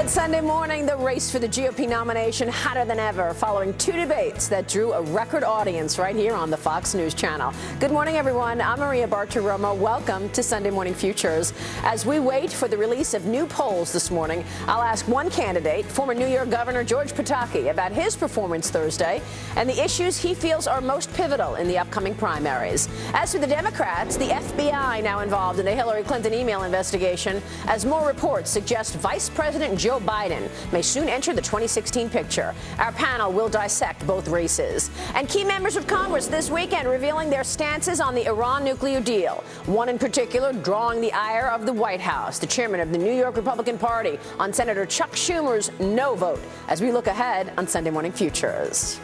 Sunday morning, the race for the GOP nomination hotter than ever following two debates that drew a record audience right here on the Fox News channel. Good morning, everyone. I'm Maria Bartiromo. Welcome to Sunday Morning Futures. As we wait for the release of new polls this morning, I'll ask one candidate, former New York Governor Gov Pataki, about his performance Thursday and the issues he feels are most pivotal in the upcoming primaries. As for the Democrats, the FBI now involved in the Hillary Clinton email investigation, as more reports suggest Vice President Joe Biden may soon enter the 2016 picture. Our panel will dissect both races. And key members of Congress this weekend revealing their stances on the Iran nuclear deal. One in particular drawing the ire of the White House, the chairman of the New York Republican Party, on Senator Chuck Schumer's no vote, as we look ahead on Sunday Morning Futures.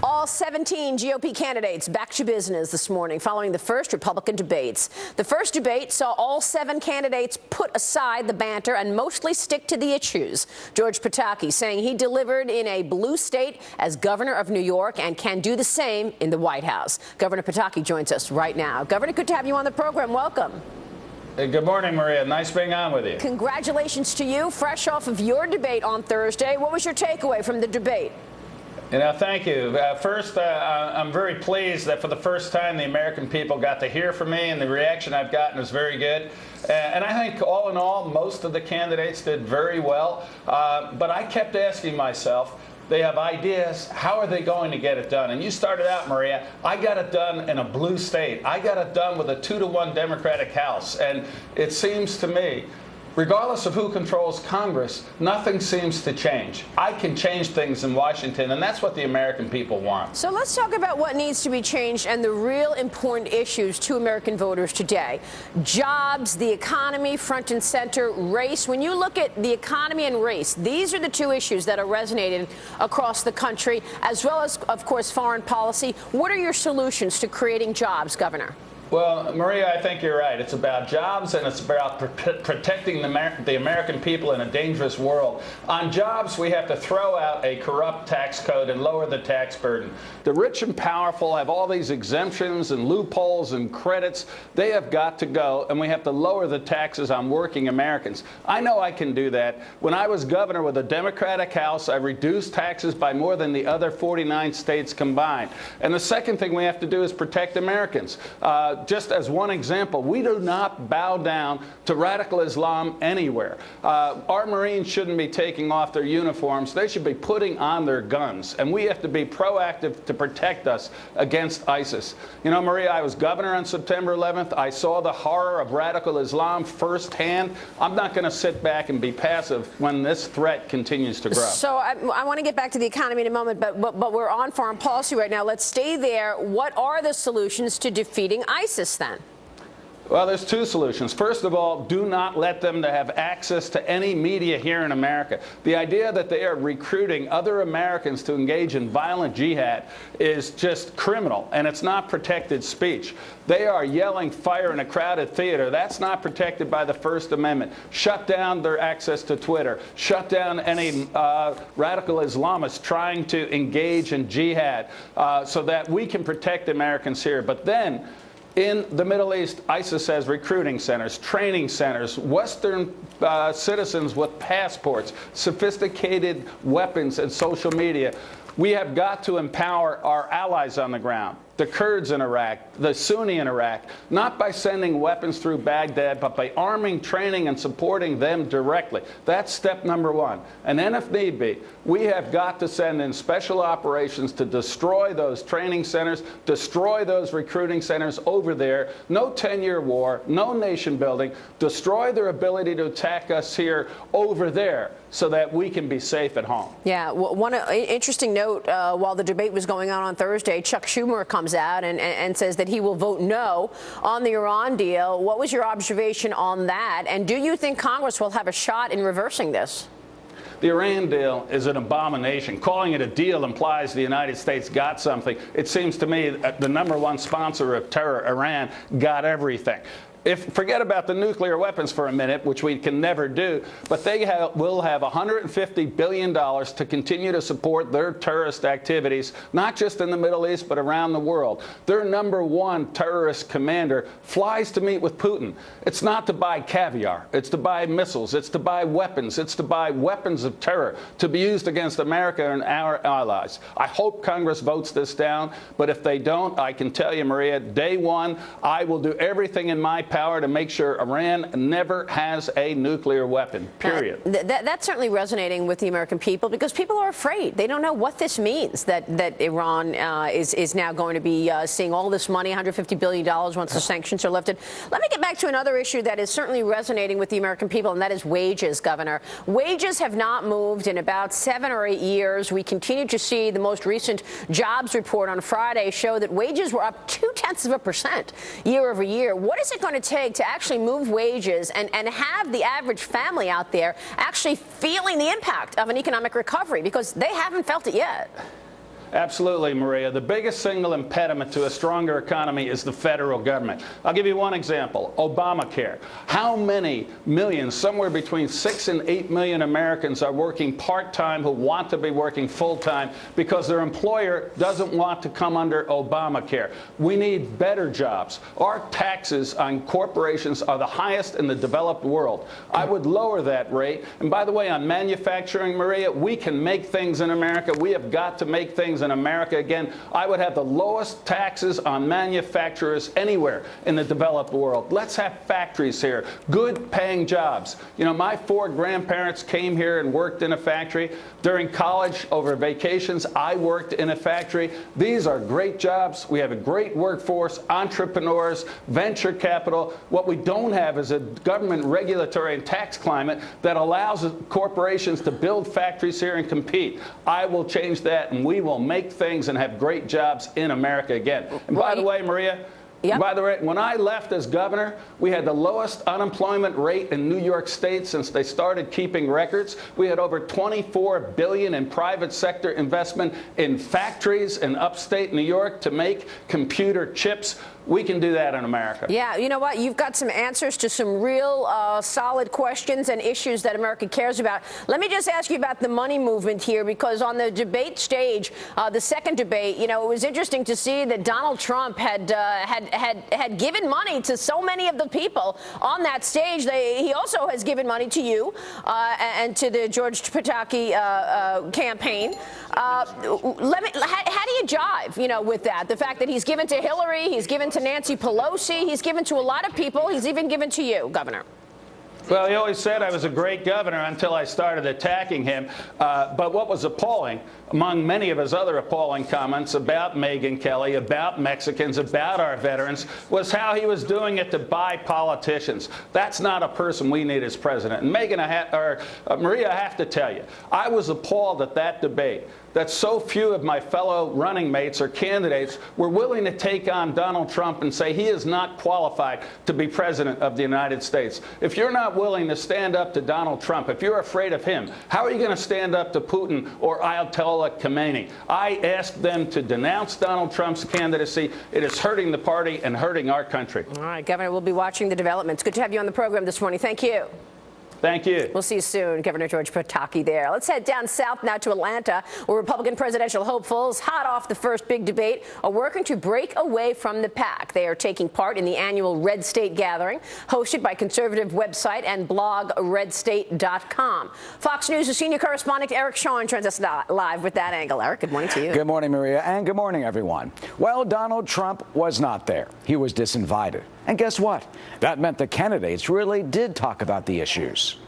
All 17 GOP candidates back to business this morning following the first Republican debates. The first debate saw all 7 candidates put aside the banter and mostly stick to the issues. Gov Pataki saying he delivered in a blue state as governor of New York and can do the same in the White House. Governor Pataki joins us right now. Governor, good to have you on the program. Welcome. Good morning, Maria. Nice being on with you. Congratulations to you, fresh off of your debate on Thursday. What was your takeaway from the debate? Thank you. First, I'm very pleased that for the first time the American people got to hear from me, and the reaction I've gotten is very good. And I think all in all, most of the candidates did very well. But I kept asking myself, they have ideas. How are they going to get it done? And you started out, Maria. I got it done in a blue state. I got it done with a 2-to-1 Democratic House. And it seems to me, regardless of who controls Congress, nothing seems to change. I can change things in Washington, and that's what the American people want. So let's talk about what needs to be changed and the real important issues to American voters today. Jobs, the economy, front and center, race. When you look at the economy and race, these are the two issues that are resonating across the country, as well as, of course, foreign policy. What are your solutions to creating jobs, Governor? Well, Maria, I think you're right. It's about jobs, and it's about protecting the American people in a dangerous world. On jobs, we have to throw out a corrupt tax code and lower the tax burden. The rich and powerful have all these exemptions and loopholes and credits. They have got to go, and we have to lower the taxes on working Americans. I know I can do that. When I was governor with a Democratic House, I reduced taxes by more than the other 49 states combined. And the second thing we have to do is protect Americans. Just as one example, we do not bow down to radical Islam anywhere. Our Marines shouldn't be taking off their uniforms. They should be putting on their guns. And we have to be proactive to protect us against ISIS. You know, Maria, I was governor on September 11th. I saw the horror of radical Islam firsthand. I'm not going to sit back and be passive when this threat continues to grow. So I want to get back to the economy in a moment, but we're on foreign policy right now. Let's stay there. What are the solutions to defeating ISIS then? Well, there's two solutions. First of all, do not let them to have access to any media here in America. The idea that they are recruiting other Americans to engage in violent jihad is just criminal, and it's not protected speech. They are yelling fire in a crowded theater. That's not protected by the First Amendment. Shut down their access to Twitter. Shut down any radical Islamists trying to engage in jihad so that we can protect Americans here. But then, in the Middle East, ISIS has recruiting centers, training centers, Western citizens with passports, sophisticated weapons and social media. We have got to empower our allies on the ground, the Kurds in Iraq, the Sunni in Iraq, not by sending weapons through Baghdad, but by arming, training, and supporting them directly. That's step number one. And then, if need be, we have got to send in special operations to destroy those training centers, destroy those recruiting centers over there. No 10-year war, no nation building. Destroy their ability to attack us here over there so that we can be safe at home. Yeah, one interesting note, while the debate was going on Thursday, Chuck Schumer comes out and says that he will vote no on the Iran deal. What was your observation on that? And do you think Congress will have a shot in reversing this? The Iran deal is an abomination. Calling it a deal implies the United States got something. It seems to me that the #1 sponsor of terror, Iran, got everything. Forget about the nuclear weapons for a minute, which we can never do, but they will have $150 billion to continue to support their terrorist activities, not just in the Middle East, but around the world. Their #1 terrorist commander flies to meet with Putin. It's not to buy caviar. It's to buy missiles. It's to buy weapons. It's to buy weapons of terror to be used against America and our allies. I hope Congress votes this down, but if they don't, I can tell you, Maria, day one, I will do everything in my power to make sure Iran never has a nuclear weapon, period. That's certainly resonating with the American people because people are afraid. They don't know what this means, that Iran is now going to be seeing all this money, $150 billion, once the sanctions are lifted. Let me get back to another issue that is certainly resonating with the American people, and that is wages, Governor. Wages have not moved in about 7 or 8 years. We continue to see the most recent jobs report on Friday show that wages were up 0.2% year over year. What is it going to take to actually move wages and have the average family out there actually feeling the impact of an economic recovery? Because they haven't felt it yet. Absolutely, Maria. The biggest single impediment to a stronger economy is the federal government. I'll give you one example, Obamacare. How many millions, somewhere between 6 and 8 million Americans are working part-time who want to be working full-time because their employer doesn't want to come under Obamacare. We need better jobs. Our taxes on corporations are the highest in the developed world. I would lower that rate. And by the way, on manufacturing, Maria, we can make things in America. We have got to make things in America again. I would have the lowest taxes on manufacturers anywhere in the developed world. Let's have factories here, good paying jobs. You know, my 4 grandparents came here and worked in a factory. During college, over vacations, I worked in a factory. These are great jobs. We have a great workforce, entrepreneurs, venture capital. What we don't have is a government regulatory and tax climate that allows corporations to build factories here and compete. I will change that, and we will make things and have great jobs in America again. And by the way, Maria, yep. By the way, when I left as governor, we had the lowest unemployment rate in New York State since they started keeping records. We had over $24 billion in private sector investment in factories in upstate New York to make computer chips. We can do that in America. Yeah, you know what? You've got some answers to some real solid questions and issues that America cares about. Let me just ask you about the money movement here, because on the debate stage, the second debate, you know, it was interesting to see that Donald Trump had given money to so many of the people on that stage. He also has given money to you and to the Gov Pataki campaign. How do you jive, you know, with that? The fact that he's given to Hillary, he's given to Nancy Pelosi, he's given to a lot of people, he's even given to you, Governor. Well, he always said I was a great governor until I started attacking him. But what was appalling, among many of his other appalling comments about Megyn Kelly, about Mexicans, about our veterans, was how he was doing it to buy politicians. That's not a person we need as president. And Megan, Maria, I have to tell you, I was appalled at that debate that so few of my fellow running mates or candidates were willing to take on Donald Trump and say he is not qualified to be president of the United States. If you're not willing to stand up to Donald Trump, if you're afraid of him, how are you going to stand up to Putin or Ayatollah Khamenei? I asked them to denounce Donald Trump's candidacy. It is hurting the party and hurting our country. All right, Governor, we'll be watching the developments. Good to have you on the program this morning. Thank you. Thank you. We'll see you soon. Governor Gov Pataki there. Let's head down south now to Atlanta, where Republican presidential hopefuls, hot off the first big debate, are working to break away from the pack. They are taking part in the annual Red State Gathering, hosted by conservative website and blog redstate.com. Fox News' senior correspondent Eric Shawn joins us live with that angle. Eric, good morning to you. Good morning, Maria, and good morning, everyone. Well, Donald Trump was not there. He was disinvited. And guess what? That meant the candidates really did talk about the issues.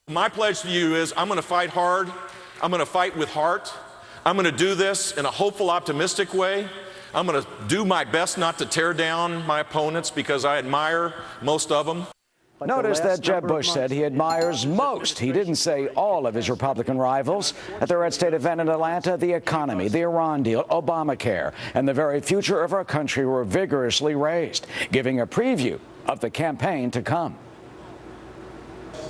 My pledge to you is I'm going to fight hard. I'm going to fight with heart. I'm going to do this in a hopeful, optimistic way. I'm going to do my best not to tear down my opponents because I admire most of them. Notice that Jeb Bush said he admires most. He didn't say all of his Republican rivals. At the Red State event in Atlanta, the economy, the Iran deal, Obamacare, and the very future of our country were vigorously raised, giving a preview of the campaign to come.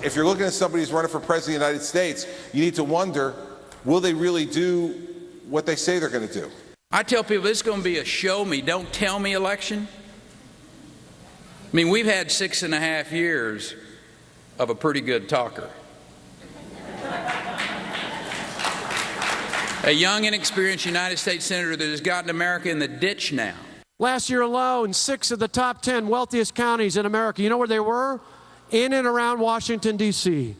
If you're looking at somebody who's running for president of the United States, you need to wonder, will they really do what they say they're going to do? I tell people this is going to be a show me, don't tell me election. I mean, we've had 6.5 years of a pretty good talker. A young, inexperienced United States Senator that has gotten America in the ditch now. Last year alone, 6 of the top 10 wealthiest counties in America, you know where they were? In and around Washington, D.C.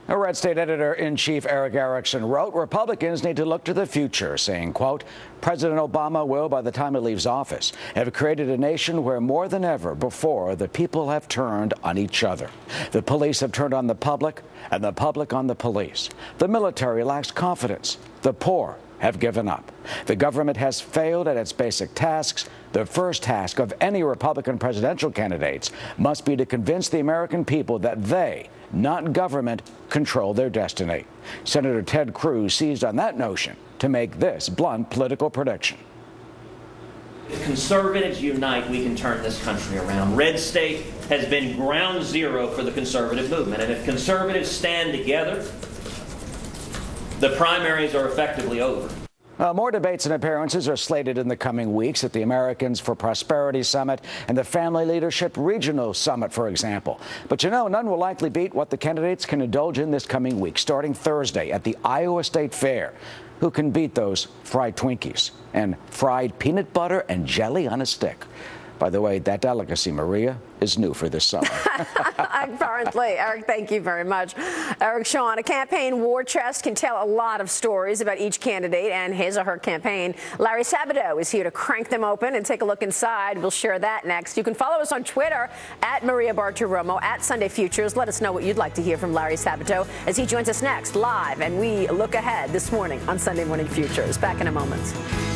A Red State Editor-in-Chief Eric Erickson wrote, Republicans need to look to the future, saying, quote, President Obama will, by the time he leaves office, have created a nation where more than ever before the people have turned on each other. The police have turned on the public and the public on the police. The military lacks confidence. The poor have given up. The government has failed at its basic tasks. The first task of any Republican presidential candidates must be to convince the American people that they, not government, control their destiny. Senator Ted Cruz seized on that notion to make this blunt political prediction. If conservatives unite, we can turn this country around. Red State has been ground zero for the conservative movement, and if conservatives stand together, the primaries are effectively over. More debates and appearances are slated in the coming weeks at the Americans for Prosperity Summit and the Family Leadership Regional Summit, for example. But you know, none will likely beat what the candidates can indulge in this coming week, starting Thursday at the Iowa State Fair. Who can beat those fried Twinkies and fried peanut butter and jelly on a stick? By the way, that delicacy, Maria, is new for this summer. Apparently. Eric, thank you very much. Eric Shawn, a campaign war chest can tell a lot of stories about each candidate and his or her campaign. Larry Sabato is here to crank them open and take a look inside. We'll share that next. You can follow us on Twitter at Maria Bartiromo, at Sunday Futures. Let us know what you'd like to hear from Larry Sabato as he joins us next live. And we look ahead this morning on Sunday Morning Futures. Back in a moment.